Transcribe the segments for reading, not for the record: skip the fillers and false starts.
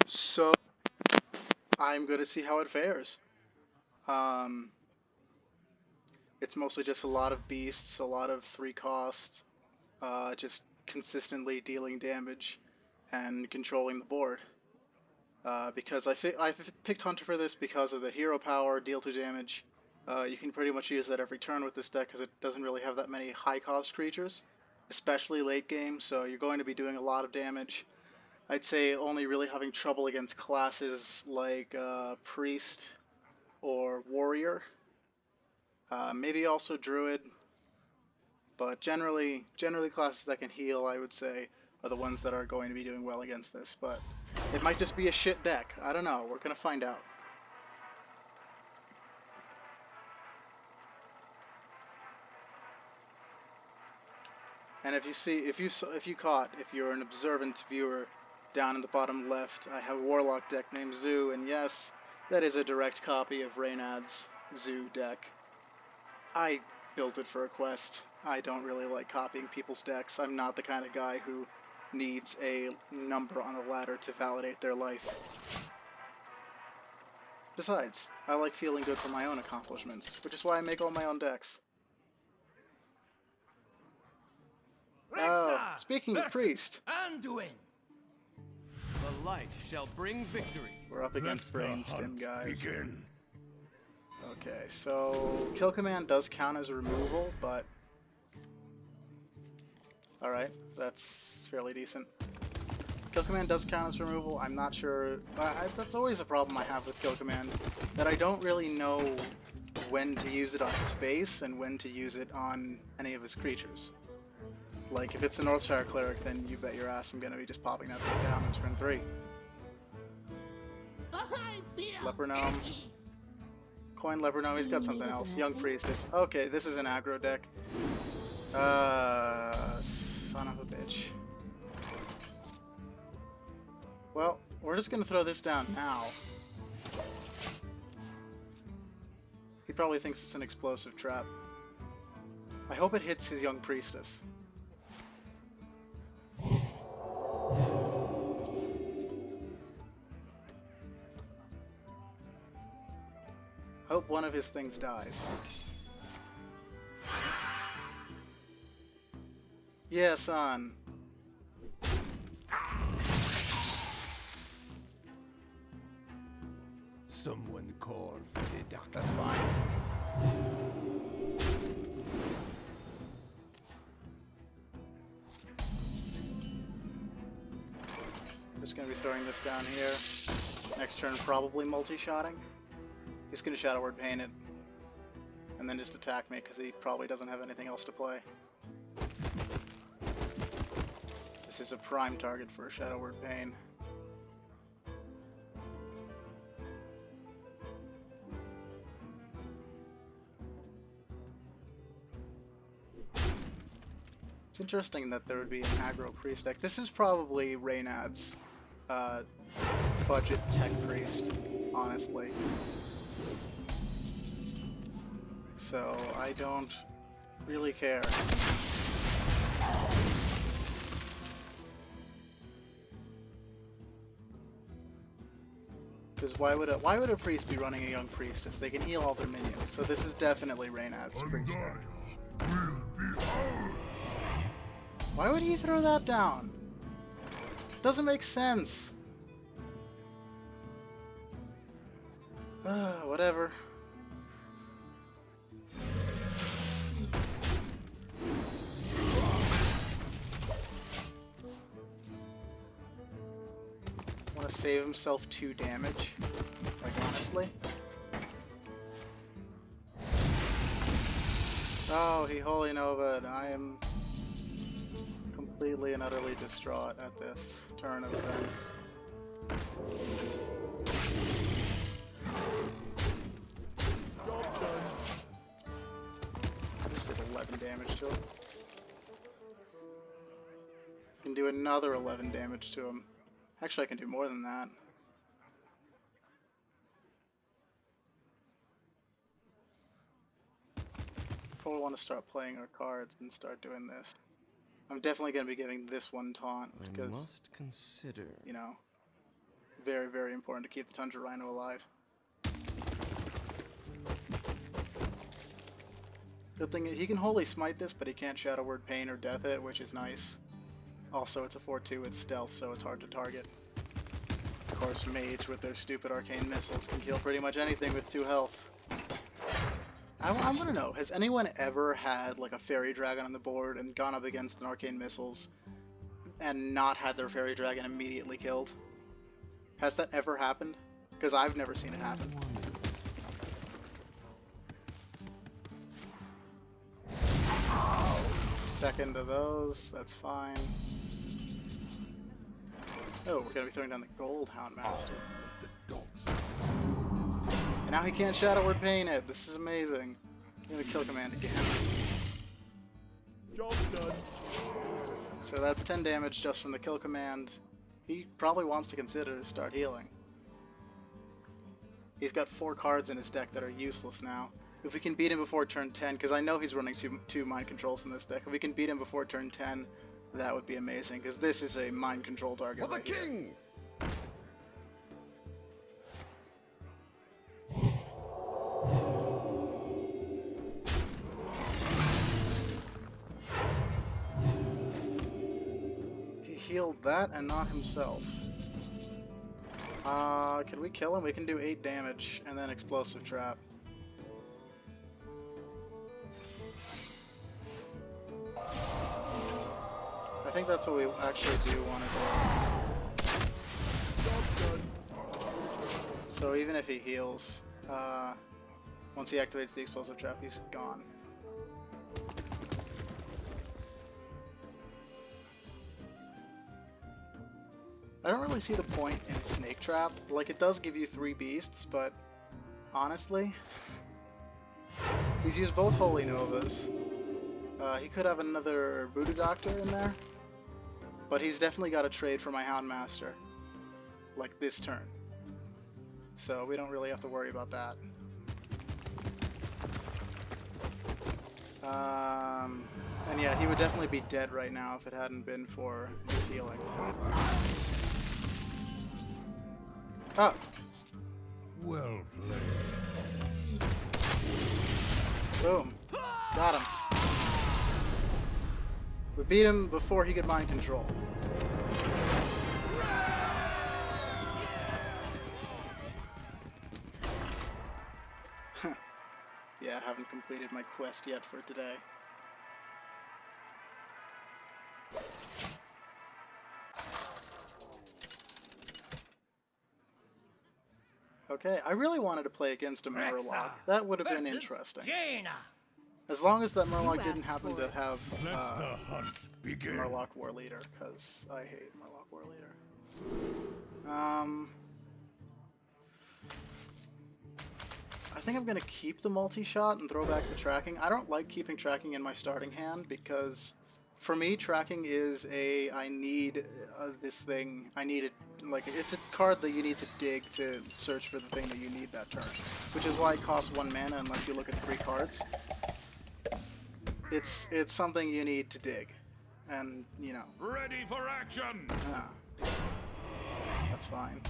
So I'm going to see how it fares. Um, it's mostly just a lot of beasts, a lot of 3 cost, just consistently dealing damage and controlling the board. Because I've picked Hunter for this because of the hero power, deal 2 damage. You can pretty much use that every turn with this deck because it doesn't really have that many high cost creatures, especially late game, so you're going to be doing a lot of damage. I'd say only really having trouble against classes like Priest or Warrior. Maybe also Druid, but generally classes that can heal, I would say, are the ones that are going to be doing well against this. But it might just be a shit deck. I don't know. We're gonna find out. And if you're an observant viewer, down in the bottom left, I have a Warlock deck named Zoo, and yes, that is a direct copy of Reynad's Zoo deck. I built it for a quest. I don't really like copying people's decks. I'm not the kind of guy who needs a number on a ladder to validate their life. Besides, I like feeling good for my own accomplishments, which is why I make all my own decks. Speaking of Priest, Anduin. The light shall bring victory. We're up against Brainstem, guys. Okay, so Kill Command does count as a removal, but alright, that's fairly decent. Kill Command does count as removal. I'm not sure. That's always a problem I have with Kill Command, that I don't really know when to use it on his face and when to use it on any of his creatures. Like, if it's a Northshire Cleric, then you bet your ass I'm going to be just popping that thing down in turn 3. Leper Gnome. Coin Leper Gnome, he's got something else. Young Priestess. Okay, this is an aggro deck. Son of a bitch. Well, we're just going to throw this down now. He probably thinks it's an explosive trap. I hope it hits his Young Priestess. Hope one of his things dies. Yeah, son. Someone call for the doctor. That's fine. Just gonna be throwing this down here. Next turn, probably multi-shotting. He's gonna Shadow Word Paint it, and then just attack me because he probably doesn't have anything else to play. This is a prime target for a Shadow Word Pain. It's interesting that there would be an aggro priest deck. This is probably Reynad's budget tech priest, honestly. So I don't really care. Because why would a priest be running a Young Priestess? They can heal all their minions, so this is definitely Reynad's priest deck. Why would he throw that down? Doesn't make sense. Whatever. Want to save himself 2 damage? Like, honestly? Oh, he Holy Nova'd. I am completely and utterly distraught at this turn of events. I just did 11 damage to him. Can do another 11 damage to him. Actually, I can do more than that. Probably want to start playing our cards and start doing this. I'm definitely going to be giving this one taunt because, I must consider. you know, very, very important to keep the Tundra Rhino alive. Good thing he can Holy Smite this, but he can't Shadow Word Pain or Death It, which is nice. Also, it's a 4-2 with stealth, so it's hard to target. Of course, Mage with their stupid arcane missiles can kill pretty much anything with 2 health. I want to know, has anyone ever had like a Fairy Dragon on the board and gone up against an arcane missiles and not had their Fairy Dragon immediately killed? Has that ever happened? Because I've never seen it happen. Second of those, that's fine. Oh, we're gonna be throwing down the Gold Houndmaster. And now he can't Shadow Word Pain it. This is amazing. I'm gonna kill command again. Job done. So that's 10 damage just from the kill command. He probably wants to consider to start healing. He's got 4 cards in his deck that are useless now. If we can beat him before turn 10, because I know he's running two mind controls in this deck. If we can beat him before turn 10, that would be amazing, because this is a mind control target. For the king! He healed that and not himself. Can we kill him? We can do 8 damage and then Explosive Trap. I think that's what we actually do want to do. So even if he heals, once he activates the Explosive Trap, he's gone. I don't really see the point in Snake Trap. Like, it does give you 3 beasts, but honestly, he's used both Holy Novas. He could have another Voodoo Doctor in there, but he's definitely got a trade for my Houndmaster, like this turn. So we don't really have to worry about that. And yeah, he would definitely be dead right now if it hadn't been for his healing. Oh! Well played. Boom. Got him. We beat him before he could mind control. Yeah, I haven't completed my quest yet for today. Okay, I really wanted to play against a Murloc. That would have been interesting. As long as that Murloc didn't happen to have Let the hunt begin. Murloc War Leader, because I hate Murloc War Leader. I think I'm going to keep the multi-shot and throw back the tracking. I don't like keeping tracking in my starting hand because, for me, tracking is I need this thing. I need it, like, it's a card that you need to dig to search for the thing that you need that turn. Which is why it costs 1 mana and lets you look at 3 cards. It's something you need to dig. And, you know. Ready for action! That's fine.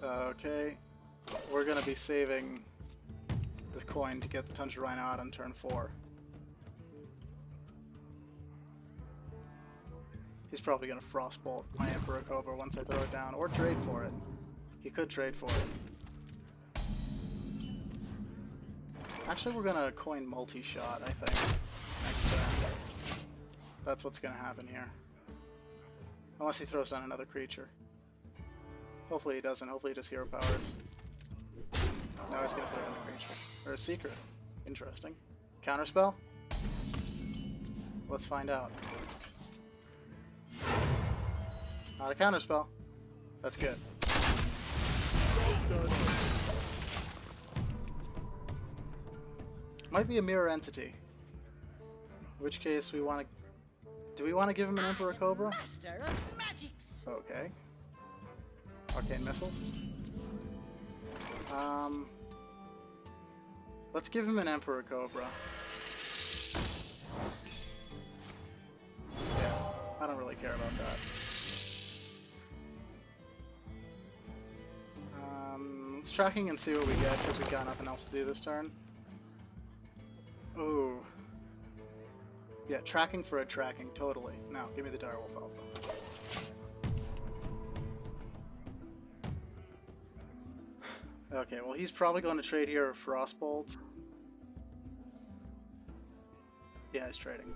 Okay. We're gonna be saving this coin to get the Tundra Rhino out on turn 4. He's probably gonna Frostbolt my Emperor Cobra once I throw it down, or trade for it. He could trade for it. Actually, we're gonna coin multi-shot, I think, next turn. That's what's gonna happen here. Unless he throws down another creature. Hopefully he doesn't. Hopefully he just hero powers. Now he's gonna throw down a creature. Or a secret. Interesting. Counterspell? Let's find out. Not a counterspell. That's good. Might be a mirror entity. In which case we want to... Do we want to give him an Emperor Cobra? Master of magics. Okay. Arcane missiles. Let's give him an Emperor Cobra. Yeah, I don't really care about that. tracking and see what we get, because we got nothing else to do this turn. Ooh. Yeah, tracking for a tracking, totally. No, give me the Direwolf Alpha. Okay, well he's probably going to trade here for Frostbolt. Yeah, he's trading.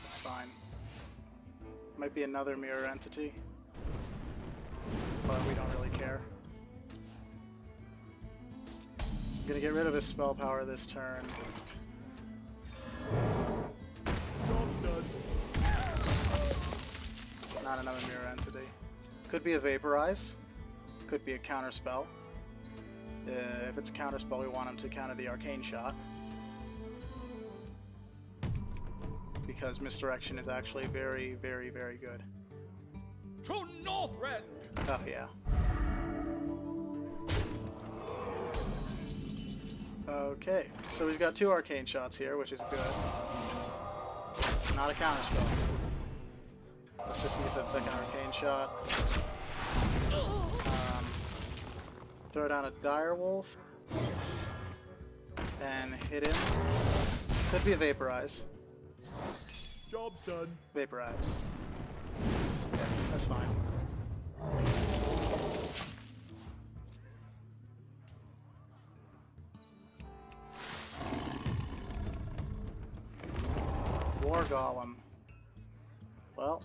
That's fine. Might be another mirror entity, but we don't really care. I'm gonna get rid of his spell power this turn. Not another mirror entity. Could be a Vaporize. Could be a counter spell. If it's a counter spell, we want him to counter the Arcane Shot. Because Misdirection is actually very, very, very good. To Northrend! Oh, yeah. Okay, so we've got 2 Arcane Shots here, which is good. Not a counter spell. Let's just use that second Arcane Shot. Throw down a Direwolf. And hit him. Could be a Vaporize. Job done. Vaporize. Yeah, that's fine. War Golem. Well,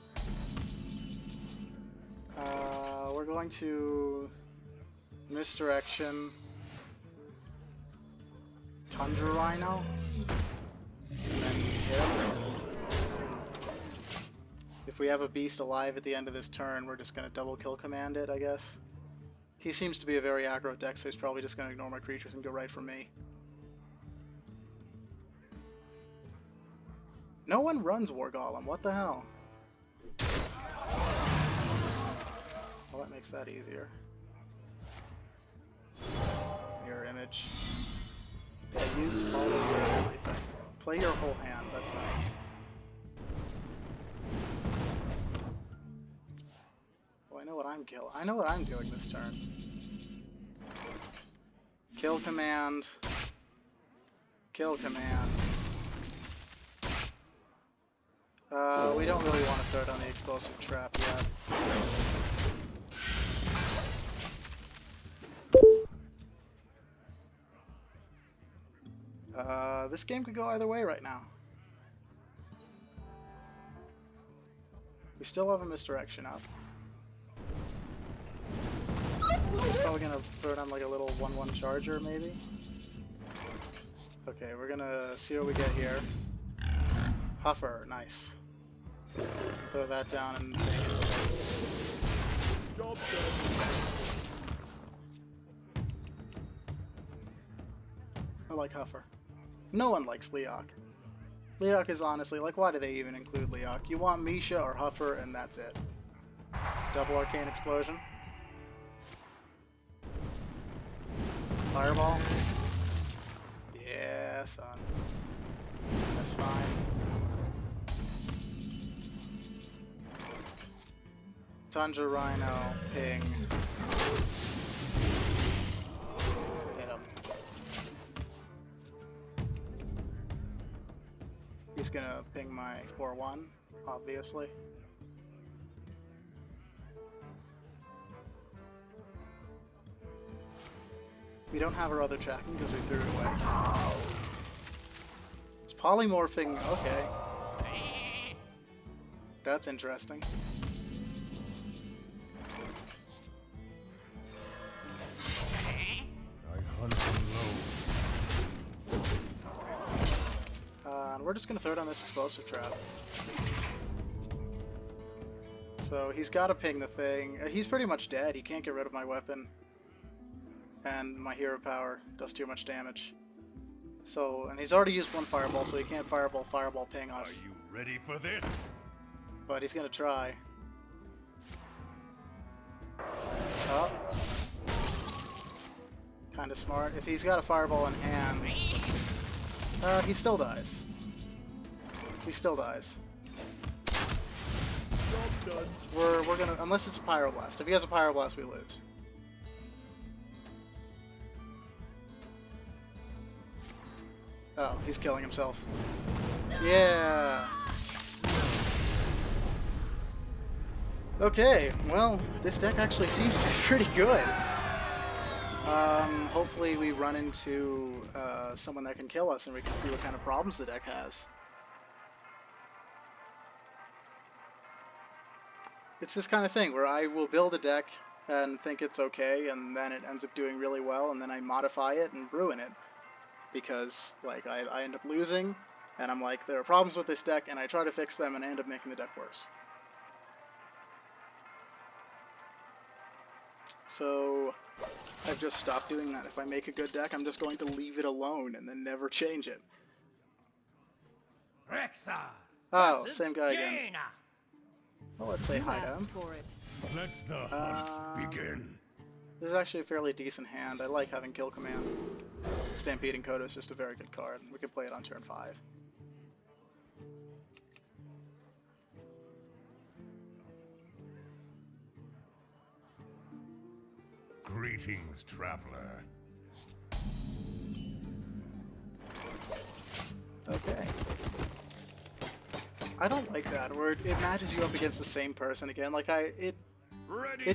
we're going to Misdirection Tundra Rhino and then hit him. If we have a beast alive at the end of this turn, we're just going to double kill command it, I guess. He seems to be a very aggro deck, so he's probably just going to ignore my creatures and go right for me. No one runs War Golem, what the hell? Well, that makes that easier. Mirror Image. Yeah, use all of your everything. Play your whole hand, that's nice. Well, I know what I'm doing this turn. Kill command. Kill command. We don't really want to throw down the explosive trap yet. This game could go either way right now. We still have a Misdirection up. He's probably gonna throw down like a little 1/1 charger, maybe. Okay, we're gonna see what we get here. Huffer, nice. Throw that down and take it. Job done. I like Huffer. No one likes Leok. Leok is honestly, like, why do they even include Leok? You want Misha or Huffer, and that's it. Double Arcane Explosion. Fireball. Yeah, son. That's fine. Tundra Rhino, ping. Hit him. He's gonna ping my 4/1, obviously. We don't have our other tracking because we threw it away. It's polymorphing, okay. That's interesting. And we're just gonna throw down this explosive trap. So he's gotta ping the thing. He's pretty much dead. He can't get rid of my weapon. And my hero power does too much damage. So, and he's already used 1 fireball, so he can't fireball ping us. Are you ready for this? But he's gonna try. Oh. Kinda smart. If he's got a fireball in hand, he still dies. He still dies. We're gonna, unless it's a Pyroblast. If he has a Pyroblast, we lose. Oh, he's killing himself. Yeah. Okay, well, this deck actually seems to be pretty good. Hopefully we run into someone that can kill us and we can see what kind of problems the deck has. It's this kind of thing where I will build a deck and think it's okay, and then it ends up doing really well, and then I modify it and ruin it. Because, like, I end up losing, and I'm like, there are problems with this deck, and I try to fix them, and I end up making the deck worse. So, I've just stopped doing that. If I make a good deck, I'm just going to leave it alone, and then never change it. Rexa. Oh, same guy again. Well, let's say You hi to asked him. for it. Let the hunt begin. This is actually a fairly decent hand. I like having Kill Command. Stampeding Coda is just a very good card. We could play it on turn 5. Greetings, traveler. Okay. I don't like that, where it matches you up against the same person again. Like, it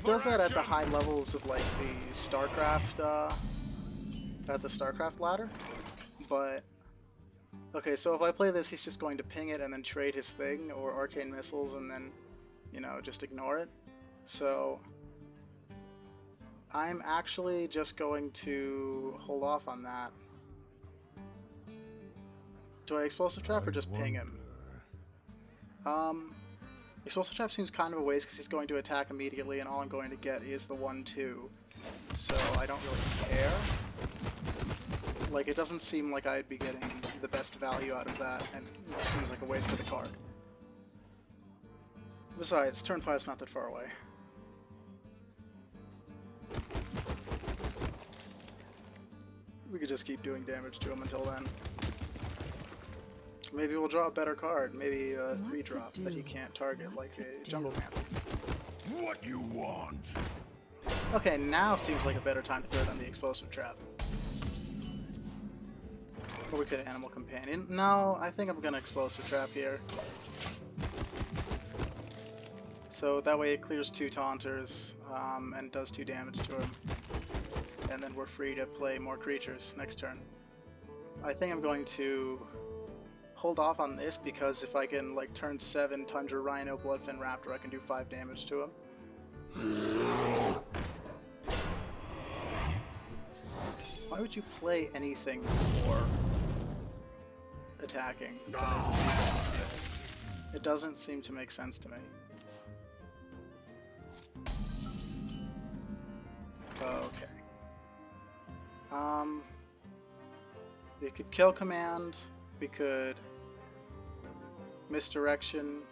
does that at the high levels of, like, the StarCraft, at the StarCraft ladder, but... Okay, so if I play this, he's just going to ping it and then trade his thing, or Arcane Missiles, and then, you know, just ignore it. So... I'm actually just going to hold off on that. Do I Explosive Trap or just ping him? Explosive Trap seems kind of a waste because he's going to attack immediately, and all I'm going to get is the 1-2. So I don't really care. Like, it doesn't seem like I'd be getting the best value out of that, and it just seems like a waste of the card. Besides, turn 5's not that far away. We could just keep doing damage to him until then. Maybe we'll draw a better card. Maybe a 3-drop that he can't target, like a Jungle Man. What you want? Okay, now seems like a better time to throw down the Explosive Trap. Or we could Animal Companion. No, I think I'm gonna Explosive Trap here. So that way it clears 2 Taunters, and does 2 damage to him. And then we're free to play more creatures next turn. I think I'm going to hold off on this because if I can, like, turn 7 Tundra Rhino Bloodfin Raptor, I can do 5 damage to him. Why would you play anything before attacking when there's a secret? It doesn't seem to make sense to me. Okay. We could Kill Command, we could Misdirection.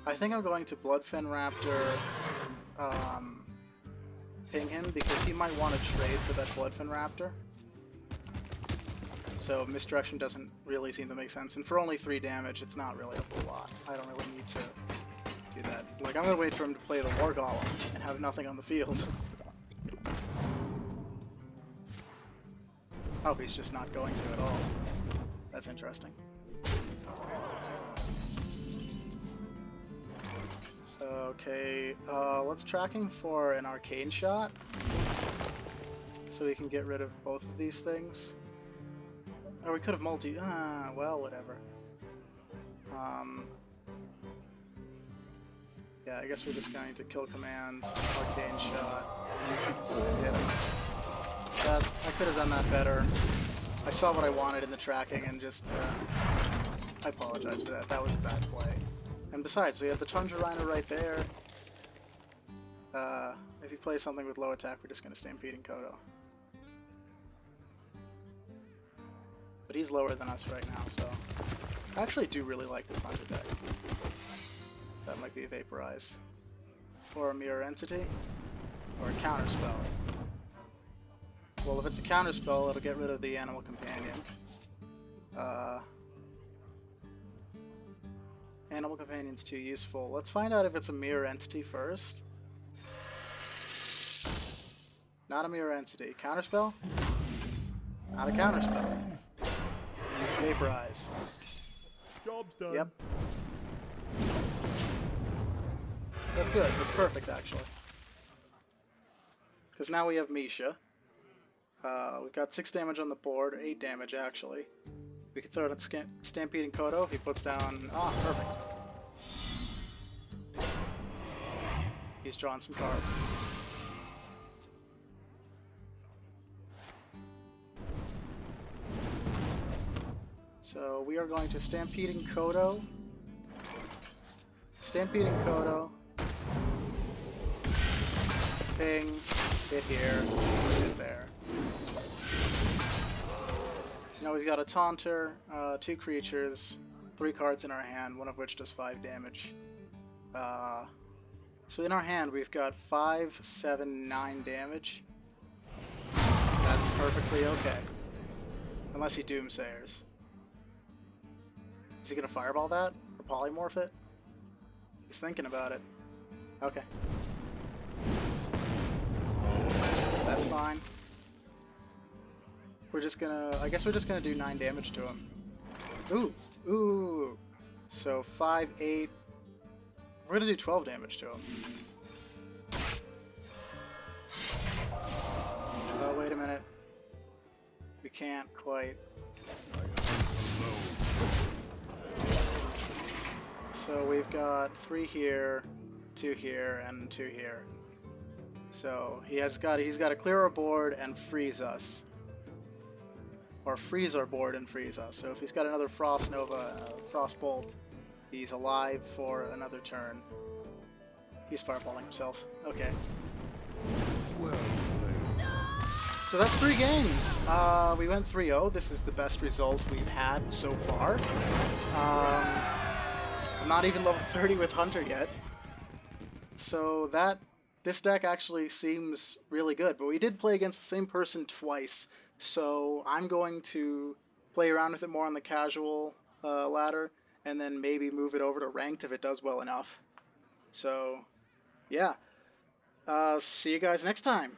I think I'm going to Bloodfin Raptor, ping him, because he might want to trade for that Bloodfin Raptor. So Misdirection doesn't really seem to make sense, and for only 3 damage, it's not really a whole lot. I don't really need to do that. Like, I'm gonna wait for him to play the War Golem and have nothing on the field. Oh, he's just not going to at all. That's interesting. Okay, let's tracking for an Arcane Shot, so we can get rid of both of these things. Or we could have well, whatever. Yeah, I guess we're just going to Kill Command, Arcane Shot, hit him. I could have done that better. I saw what I wanted in the tracking and just, I apologize for that. That was a bad play. And besides, we have the Tundra Rhino right there. If you play something with low attack, we're just going to Stampeding Kodo. But he's lower than us right now, so... I actually do really like this Hunter deck. That might be a Vaporize. Or a Mirror Entity. Or a Counterspell. Well, if it's a Counterspell, it'll get rid of the Animal Companion. Animal Companion's too useful. Let's find out if it's a mirror entity first. Not a mirror entity. Counterspell? Not a counterspell. Vaporize. Job's done. Yep. That's good. That's perfect, actually. Because now we have Misha. We've got 6 damage on the board. 8 damage, actually. We can throw it at Stampeding Kodo if he puts down... Ah, perfect. He's drawn some cards. So we are going to Stampeding Kodo. Stampeding Kodo. Ping. Hit here. Hit there. So now we've got a Taunter, 2 creatures, 3 cards in our hand, one of which does 5 damage. So in our hand we've got 5, 7, 9 damage. That's perfectly okay. Unless he Doomsayers. Is he gonna Fireball that? Or Polymorph it? He's thinking about it. Okay. That's fine. We're just gonna... I guess we're just gonna do 9 damage to him. Ooh! Ooh! So 5, 8... We're gonna do 12 damage to him. Oh, wait a minute. We can't quite. So we've got 3 here, 2 here, and 2 here. So he's got to clear our board and freeze us. Or freeze our board and freeze us. So if he's got another Frost Nova, Frost Bolt, he's alive for another turn. He's fireballing himself. Okay. Well played. So that's 3 games. We went 3-0. This is the best result we've had so far. I'm not even level 30 with Hunter yet. So this deck actually seems really good. But we did play against the same person twice. So I'm going to play around with it more on the casual ladder. And then maybe move it over to ranked if it does well enough. So, yeah. See you guys next time.